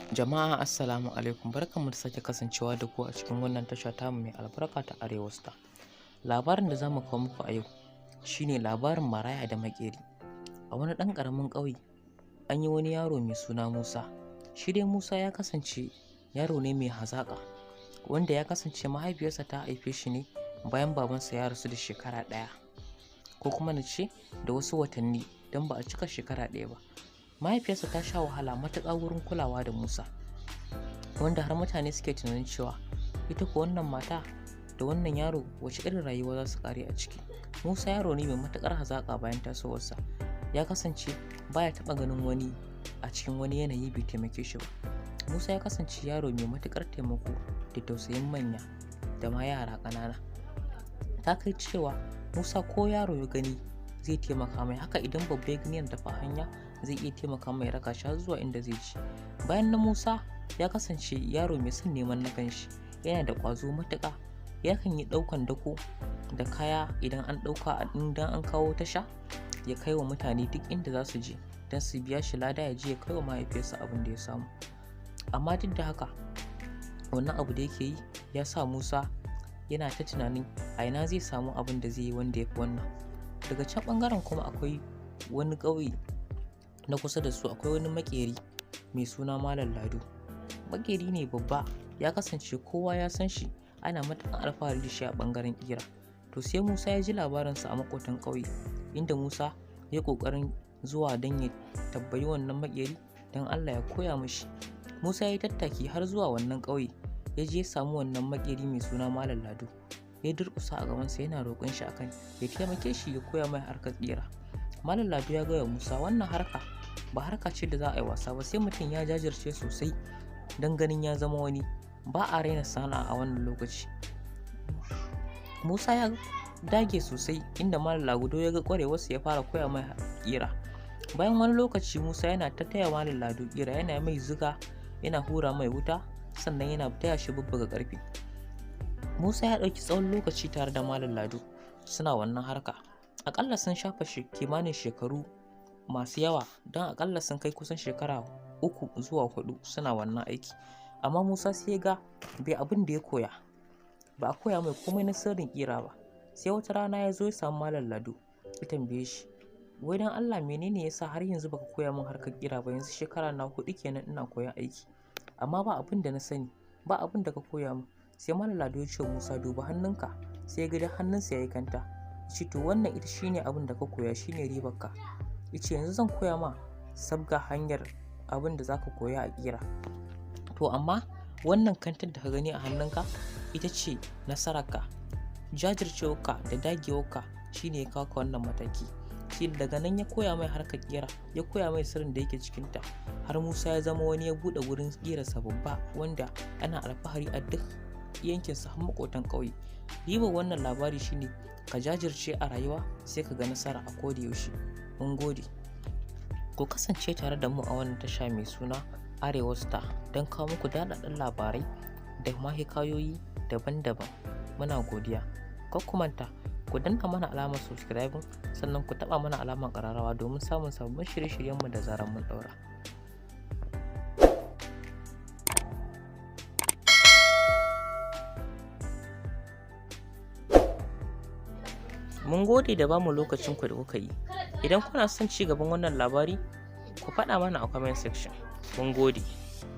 Jama'a assalamu alaikum, barkanmu da sake kasancewa da ku a cikin wannan tasha tamu mai albarka ta Arewa Star. Labarin da zamu kawo muku a yau shine labarin maraya da maƙeri. A wani ɗan ƙaramin ƙauye an yi wani yaro mai suna Musa. Shi dai Musa ya kasance yaro ne mai hazaƙa, wanda ya kasance mahaifiyarsa ta haife shi ne bayan babansa ya rasu da shekara ɗaya, ko kuma na ce da wasu watanni, don ba a cika shekara ɗaya ba. Mahaifiyarsa ta sha wahala matuƙa wurin kulawa da Musa, wanda har mutane suke tunanin cewa ita ko wannan mata da wannan yaro wace irin rayuwa za su ƙare a ciki. Musa yaro ne mai matuƙar hazaƙa. Bayan tasowarsa ya kasance baya taɓa ganin wani a cikin wani yanayi bai taimake shi ba. Musa ya kasance yaro mai matuƙar taimako da tausayin manya da ma yara ƙanana. Ta kai cewa Musa ko yaro ya gani zai taimaka mai, haka idan babba ya gani yana tafi hanya zai iya taimaka mai raka shi zuwa inda zai ci. Bayan na Musa ya kasance yaro mai son neman na kanshi, yana da ƙwazo matuƙa. Yakan yi ɗaukan dako da kaya idan an ɗauka, idan an kawo tasha ya kai wa mutane duk inda za su je don su biya shi lada, ya je ya kai wa mahaifiyarsa abin da ya samu. Amma duk da haka wannan abu da yake yi ya sa Musa yana ta tunanin a ina zai samu abin da zai yi wanda ya fi wannan. Daga can ɓangaren kuma akwai wani ƙauye na kusa da su, akwai wani maƙeri mai suna Malam Lado. Maƙeri ne babba, ya kasance kowa ya san shi, ana matuƙar alfahari da shi a ɓangaren ƙira. To sai Musa ya ji labarinsa a maƙotan ƙauye, inda Musa ya ƙoƙarin zuwa don ya tambayi wannan maƙeri don Allah ya koya mishi. Musa ya yi tattaki har zuwa wannan ƙauye, ya je ya samu wannan maƙeri mai suna Malam Lado. Ya durƙusa a gabansa yana roƙon shi akan ya taimake shi ya koya mai harkar ƙira. Malam Lado ya gaya Musa wannan harka ba harka ce da za a yi wasa ba, sai mutum ya jajirce sosai don ganin ya zama wani. Ba a raina sana'a a wannan lokaci. Musa ya dage sosai, inda Malam Lado ya ga ƙwarewarsa ya fara koya mai ƙira. Bayan wani lokaci Musa yana ta taya Malam Lado ƙira, yana mai zuga, yana hura mai wuta, sannan yana taya shi bubbuga ƙarfe. Musa ya ɗauki tsawon lokaci tare da Malam Lado suna wannan harka. Aƙalla sun shafa kimanin shekaru masu yawa, don aƙalla sun kai kusan shekara 3 zuwa 4 suna wannan aiki. Amma Musa sai ya ga bai abin da ya koya, ba a koya mai komai na sirrin ƙira ba. Sai wata rana ya zo ya samu Malam Lado ya tambaye shi, wai don Allah menene yasa har yanzu baka koya min harkar ƙira ba? Yanzu shekara na 4 kenan ina koyan aiki, amma ba abin da na sani, ba abin da ka koya min. Sai Malam Lado ya ce Musa, duba hannunka. Sai ya ga hannunsa ya yi kanta. Ya ce to wannan ita shine abin da ka koya, shine ribarka. Ya ce yanzu zan koya ma sabga hanyar abin da zaka koya a ƙira. To amma wannan kantar da ka gani a hannunka ita ce nasararka. Jajircewarka da dagewarka shine ya kawo ka wannan mataki. Shi daga nan ya koya mai harkar ƙira, ya koya mai sirrin da yake cikinta, har Musa ya zama wani, ya buɗe wurin ƙirarsa babba wanda ana alfahari a duk yankinsa har maƙotan ƙauye. Ribar wannan labari shine ka jajirce a rayuwa sai ka ga nasara a koda yaushe. Mun gode. Ku kasance tare da mu a wannan tasha mai suna Arewa Star don kawo muku daɗaɗɗen labarai da ma hikayoyi daban-daban. Muna godiya. Kar ku manta ku danna mana alamar subscribing, sannan ku taɓa mana alamar ƙararrawa domin samun sabbin shirye-shiryenmu da zarar mun ɗaura. Mun gode da bamu lokacin ku da kuka yi. Idan kuna son ci gaban wannan labari, ku faɗa mana a comment section. Mun gode.